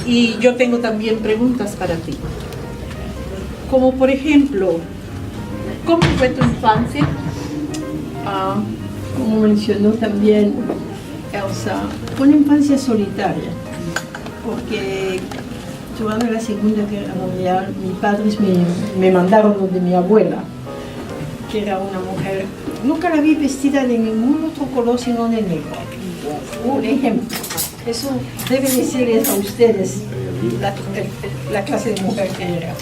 y yo tengo también preguntas para ti. Como por ejemplo, ¿cómo fue tu infancia? Como mencionó también Elsa, fue una infancia solitaria, porque durante la Segunda Guerra Mundial mis padres me mandaron donde mi abuela, que era una mujer, nunca la vi vestida de ningún otro color sino de negro. Un ejemplo, eso debe decirles a ustedes la clase de mujer que era.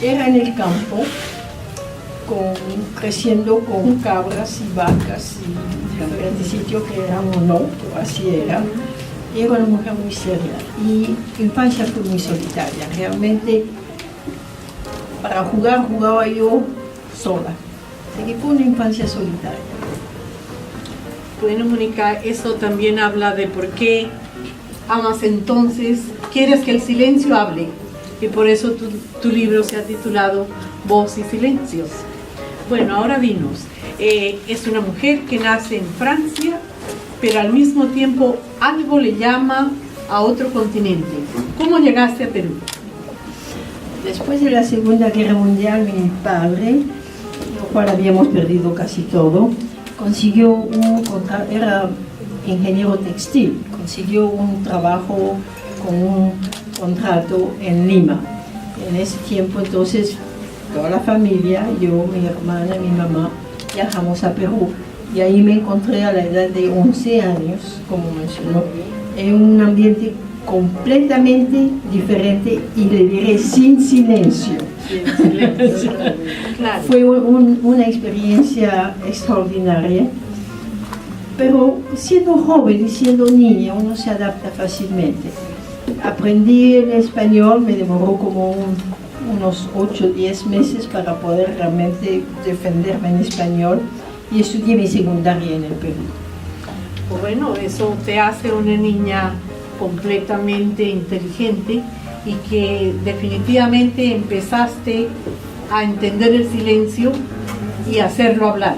Era en el campo, creciendo con cabras y vacas y diferentes sitios que eran o no, pero así era. Y era una mujer muy seria y infancia fue muy solitaria. Realmente para jugar jugaba yo sola. Así que fue una infancia solitaria. Bueno, Mónica, eso también habla de por qué amas entonces, quieres que el silencio hable. Y por eso tu libro se ha titulado Voz y Silencios. Bueno, ahora dinos, es una mujer que nace en Francia, pero al mismo tiempo algo le llama a otro continente. ¿Cómo llegaste a Perú? Después de la Segunda Guerra Mundial, mi padre, lo cual habíamos perdido casi todo, consiguió un contrato, era ingeniero textil, consiguió un trabajo con un contrato en Lima. En ese tiempo entonces toda la familia, yo, mi hermana, mi mamá, viajamos a Perú y ahí me encontré a la edad de 11 años, como mencionó, en un ambiente completamente diferente y le diré sin silencio. Claro. Fue una experiencia extraordinaria, pero siendo joven y siendo niña uno se adapta fácilmente. Aprendí el español, me demoró como unos 8 o 10 meses para poder realmente defenderme en español y estudié mi secundaria en el Perú. Bueno, eso te hace una niña completamente inteligente y que definitivamente empezaste a entender el silencio y hacerlo hablar.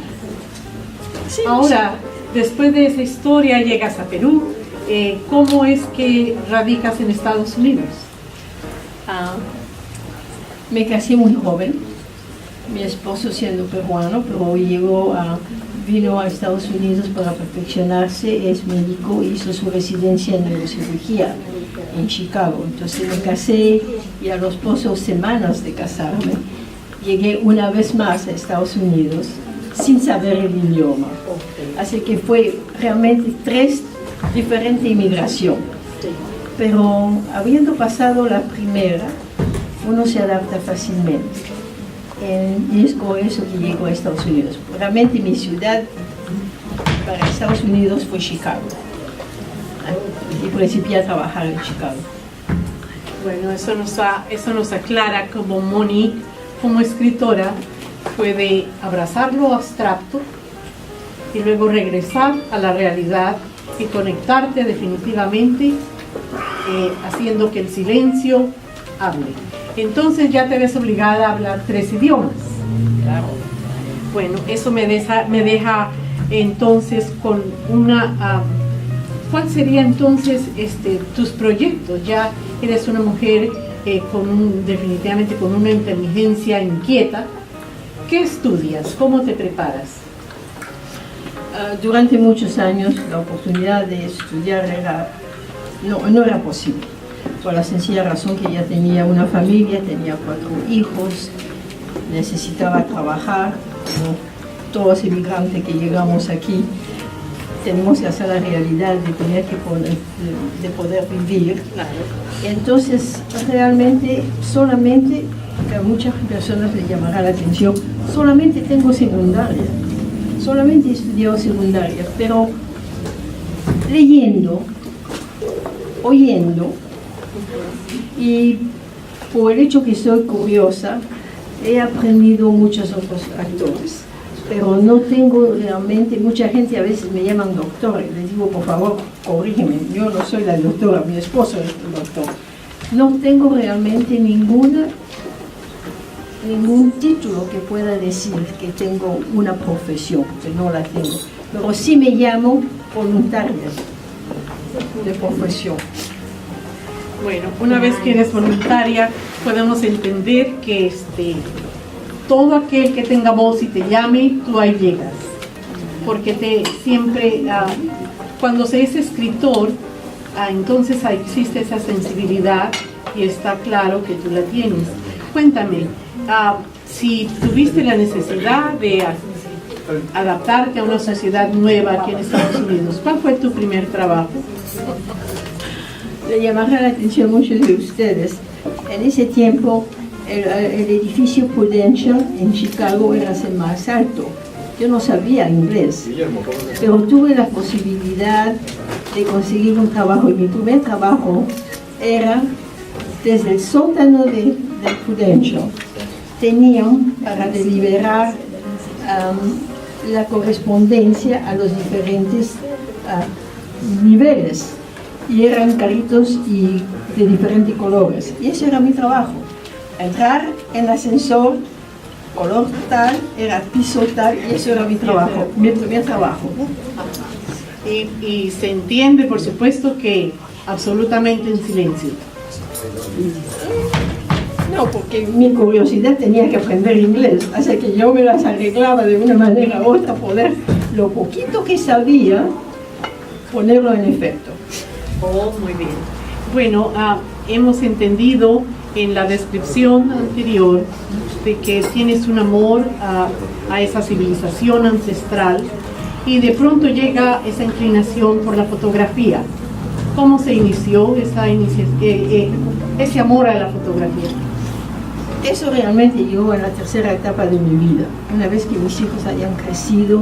Sí, ahora, después de esa historia llegas a Perú. ¿Cómo es que radicas en Estados Unidos? Me casé muy joven, mi esposo siendo peruano, pero vino a Estados Unidos para perfeccionarse, es médico, hizo su residencia en neurocirugía en Chicago. Entonces me casé y a las pocas semanas de casarme llegué una vez más a Estados Unidos sin saber el idioma. Así que fue realmente 3 diferentes inmigraciones. Pero habiendo pasado la primera, uno se adapta fácilmente. Y es con eso que llego a Estados Unidos. Realmente mi ciudad para Estados Unidos fue Chicago. Y principié a trabajar en Chicago. Bueno, eso nos aclara cómo Monique, como escritora, puede abrazar lo abstracto y luego regresar a la realidad y conectarte definitivamente, haciendo que el silencio hable. Entonces ya te ves obligada a hablar 3 idiomas. Claro. Bueno, eso me deja entonces con una... ¿Cuál sería entonces tus proyectos? Ya eres una mujer definitivamente con una inteligencia inquieta. ¿Qué estudias? ¿Cómo te preparas? Durante muchos años la oportunidad de estudiar no era posible, por la sencilla razón que ya tenía una familia, tenía 4 hijos, necesitaba trabajar, como todos inmigrantes que llegamos aquí, tenemos que hacer la realidad de poder vivir. Claro. Entonces, realmente, solamente, que a muchas personas les llamará la atención, solamente tengo secundaria, solamente he estudiado secundaria, pero leyendo, oyendo, y por el hecho que soy curiosa, he aprendido muchos otros actores. Pero no tengo realmente, mucha gente a veces me llaman doctor, y les digo, por favor, corrígeme, yo no soy la doctora, mi esposo es el doctor. No tengo realmente ningún título que pueda decir que tengo una profesión, porque no la tengo. Pero sí me llamo voluntaria de profesión. Bueno, una vez que eres voluntaria, podemos entender que todo aquel que tenga voz y te llame, tú ahí llegas. Porque siempre, cuando se es escritor, entonces existe esa sensibilidad y está claro que tú la tienes. Cuéntame, si tuviste la necesidad de adaptarte a una sociedad nueva aquí en Estados Unidos, ¿cuál fue tu primer trabajo? Le llamará la atención muchos de ustedes. En ese tiempo, el edificio Prudential en Chicago era el más alto. Yo no sabía inglés, pero tuve la posibilidad de conseguir un trabajo. Y mi primer trabajo era desde el sótano del Prudential. Tenían para deliberar la correspondencia a los diferentes niveles. Y eran carritos de diferentes colores. Y ese era mi trabajo. Entrar en el ascensor, color tal, era piso tal, y eso era mi trabajo, mi primer trabajo. Y se entiende, por supuesto, que absolutamente en silencio. No, porque mi curiosidad tenía que aprender inglés, así que yo me las arreglaba de una manera u otra, poder lo poquito que sabía, ponerlo en efecto. Oh, muy bien. Bueno, hemos entendido en la descripción anterior de que tienes un amor a esa civilización ancestral y de pronto llega esa inclinación por la fotografía. ¿Cómo se inició ese amor a la fotografía? Eso realmente llegó en la tercera etapa de mi vida. Una vez que mis hijos hayan crecido,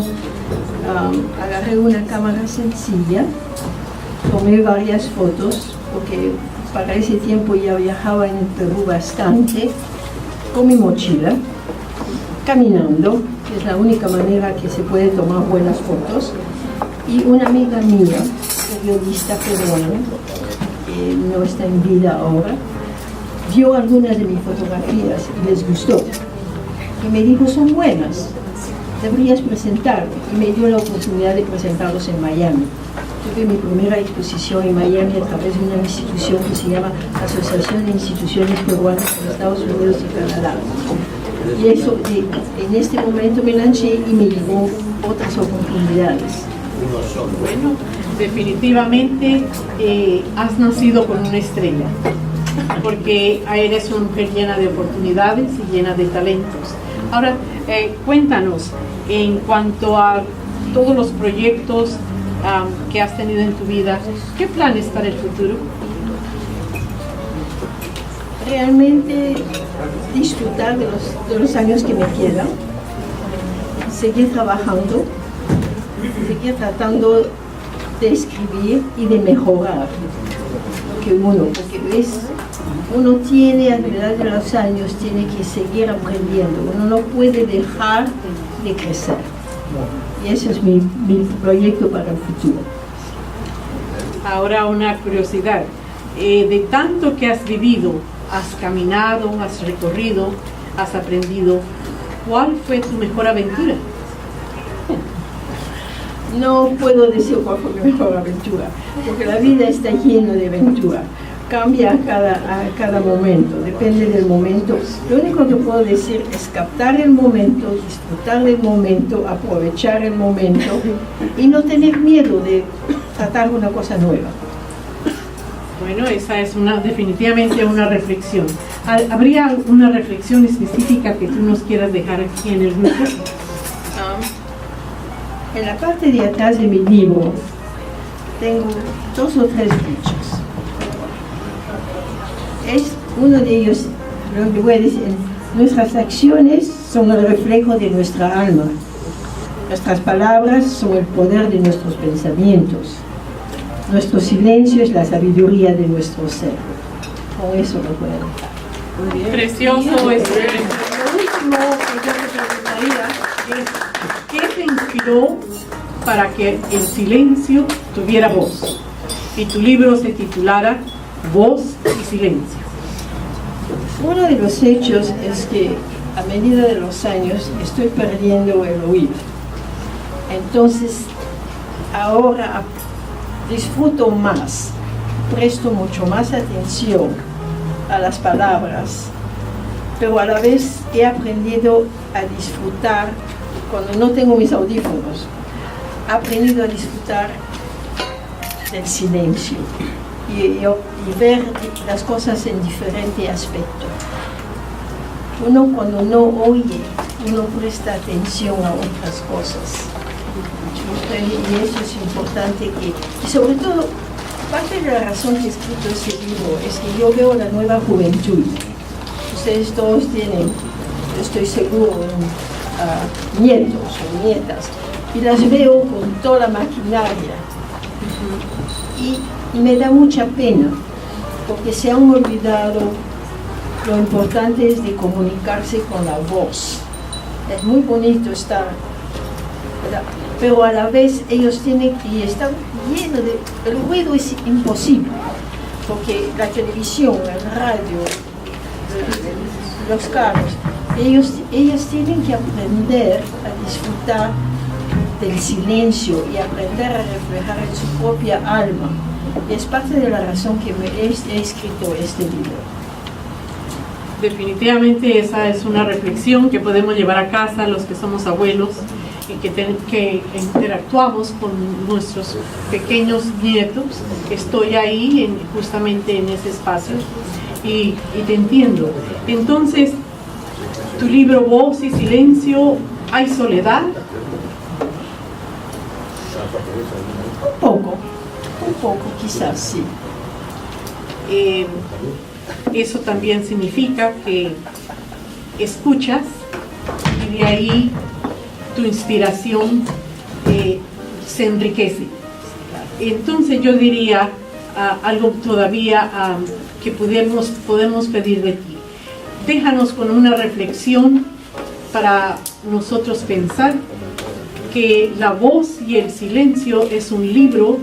agarré una cámara sencilla, tomé varias fotos, porque para ese tiempo ya viajaba en el Perú bastante, con mi mochila, caminando, que es la única manera que se puede tomar buenas fotos, y una amiga mía, periodista peruana, que no está en vida ahora, vio algunas de mis fotografías y les gustó. Y me dijo, son buenas, deberías presentarme. Y me dio la oportunidad de presentarlos en Miami. Tuve mi primera exposición en Miami a través de una institución que se llama Asociación de Instituciones Peruanas en Estados Unidos y Canadá. Y eso, en este momento me lancé y me llegó otras oportunidades. Bueno, definitivamente has nacido con una estrella, porque eres una mujer llena de oportunidades y llena de talentos. Ahora, cuéntanos, en cuanto a todos los proyectos que has tenido en tu vida, ¿qué planes para el futuro? Realmente disfrutar de los años que me quedan, seguir trabajando, seguir tratando de escribir y de mejorar lo que porque uno tiene, a la edad de los años, tiene que seguir aprendiendo, uno no puede dejar de crecer. Y ese es mi proyecto para el futuro. Ahora una curiosidad, de tanto que has vivido, has caminado, has recorrido, has aprendido, ¿cuál fue tu mejor aventura? No puedo decir cuál fue mi mejor aventura, porque la vida está llena de aventura. Cambia a cada momento, depende del momento. Lo único que puedo decir es captar el momento, disfrutar del momento, aprovechar el momento y no tener miedo de tratar una cosa nueva. Bueno, esa es definitivamente una reflexión. ¿Habría una reflexión específica que tú nos quieras dejar aquí en el grupo? En la parte de atrás de mi libro tengo 2 o 3 dichos. Uno de ellos, lo que voy a decir, nuestras acciones son el reflejo de nuestra alma. Nuestras palabras son el poder de nuestros pensamientos. Nuestro silencio es la sabiduría de nuestro ser. Con eso lo puedo dejar. Muy bien. Precioso. Lo último que yo te preguntaría es, ¿qué te inspiró para que el silencio tuviera voz? Y tu libro se titulara Voz y Silencio. Uno de los hechos es que a medida de los años estoy perdiendo el oído. Entonces, ahora disfruto más presto mucho más atención a las palabras, pero a la vez he aprendido a disfrutar, cuando no tengo mis audífonos, he aprendido a disfrutar del silencio y ver las cosas en diferente aspecto. Uno cuando no oye, uno presta atención a otras cosas. Y eso es importante y sobre todo, parte de la razón que he escrito este libro es que yo veo la nueva juventud. Ustedes todos tienen, estoy seguro, nietos o nietas, y las veo con toda la maquinaria. Y me da mucha pena, porque se han olvidado lo importante es de comunicarse con la voz. Es muy bonito estar, ¿verdad? Pero a la vez ellos tienen que estar llenos de... El ruido es imposible, porque la televisión, el radio, los carros, ellos tienen que aprender a disfrutar del silencio y aprender a reflejar en su propia alma. Y es parte de la razón que he escrito este libro. Definitivamente esa es una reflexión que podemos llevar a casa los que somos abuelos y que interactuamos con nuestros pequeños nietos. Estoy ahí justamente en ese espacio y te entiendo. Entonces, tu libro Voz y Silencio, ¿hay soledad? Un poco, quizás sí. Eso también significa que escuchas y de ahí tu inspiración se enriquece. Entonces yo diría algo todavía que podemos pedir de ti. Déjanos con una reflexión para nosotros pensar que La Voz y el Silencio es un libro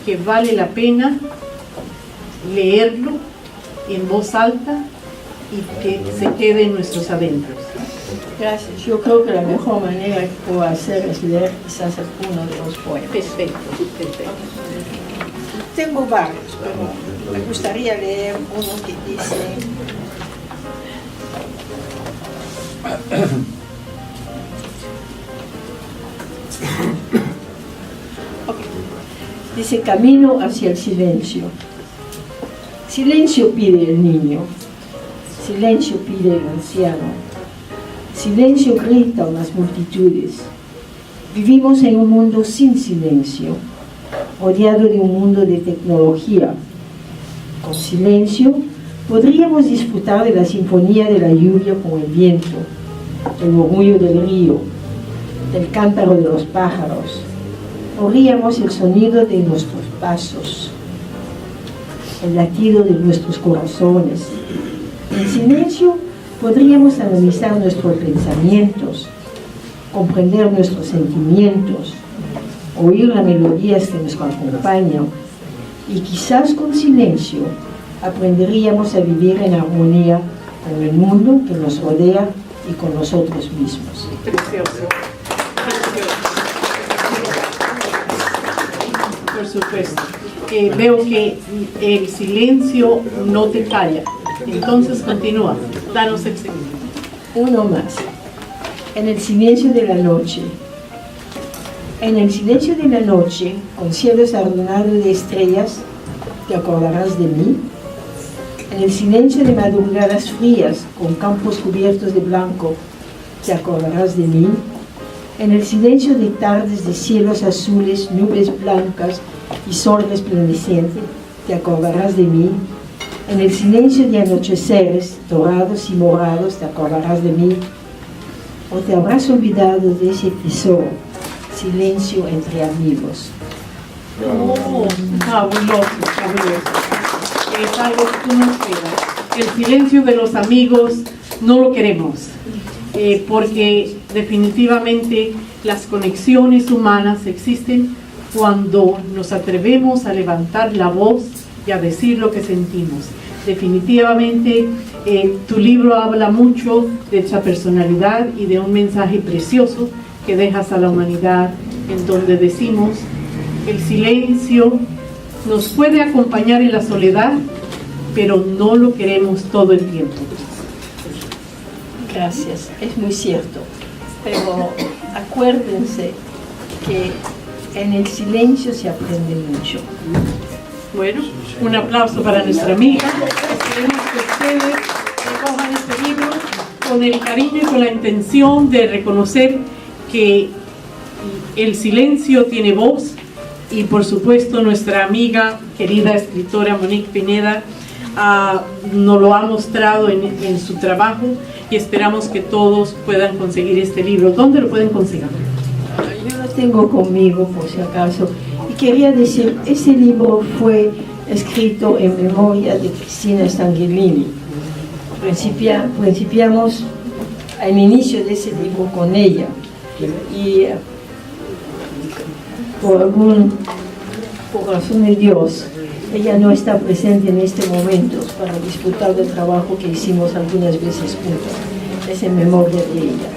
que vale la pena leerlo en voz alta y que se quede en nuestros adentros. Gracias. Yo creo que la mejor manera que puedo hacer es leer quizás alguno de los poemas. Perfecto. Tengo varios, pero me gustaría leer uno que dice... Okay. Dice, camino hacia el silencio. Silencio pide el niño, silencio pide el anciano, silencio gritan las multitudes. Vivimos en un mundo sin silencio, rodeado de un mundo de tecnología. Con silencio podríamos disfrutar de la sinfonía de la lluvia con el viento, del murmullo del río, del cántaro de los pájaros. Oíamos el sonido de nuestros pasos, el latido de nuestros corazones. En silencio podríamos analizar nuestros pensamientos, comprender nuestros sentimientos, oír las melodías que nos acompañan y quizás con silencio aprenderíamos a vivir en armonía con el mundo que nos rodea y con nosotros mismos. Precioso. Por supuesto. Veo que el silencio no te calla. Entonces continúa. Danos el segundo. Uno más. En el silencio de la noche. En el silencio de la noche, con cielos adornados de estrellas, ¿te acordarás de mí? En el silencio de madrugadas frías, con campos cubiertos de blanco, ¿te acordarás de mí? En el silencio de tardes de cielos azules, nubes blancas y sol resplandeciente, ¿te acordarás de mí? En el silencio de anocheceres, dorados y morados, ¿te acordarás de mí? ¿O te habrás olvidado de ese tesoro, silencio entre amigos? Oh, fabuloso. Es algo que tú no esperas. El silencio de los amigos no lo queremos, porque definitivamente las conexiones humanas existen cuando nos atrevemos a levantar la voz y a decir lo que sentimos. Definitivamente tu libro habla mucho de esa personalidad y de un mensaje precioso que dejas a la humanidad, en donde decimos: el silencio nos puede acompañar en la soledad, pero no lo queremos todo el tiempo. Gracias, es muy cierto. Pero acuérdense que en el silencio se aprende mucho. Bueno, un aplauso para nuestra amiga. Esperemos que ustedes recojan este libro con el cariño y con la intención de reconocer que el silencio tiene voz, y por supuesto nuestra amiga, querida escritora Monique Pineda, nos lo ha mostrado en su trabajo, y esperamos que todos puedan conseguir este libro. ¿Dónde lo pueden conseguir? Yo lo tengo conmigo por si acaso. Y quería decir, ese libro fue escrito en memoria de Cristina Stanguellini. Principiamos al inicio de ese libro con ella. Y por razón de Dios, ella no está presente en este momento para disfrutar del trabajo que hicimos algunas veces juntos. Es en memoria de ella.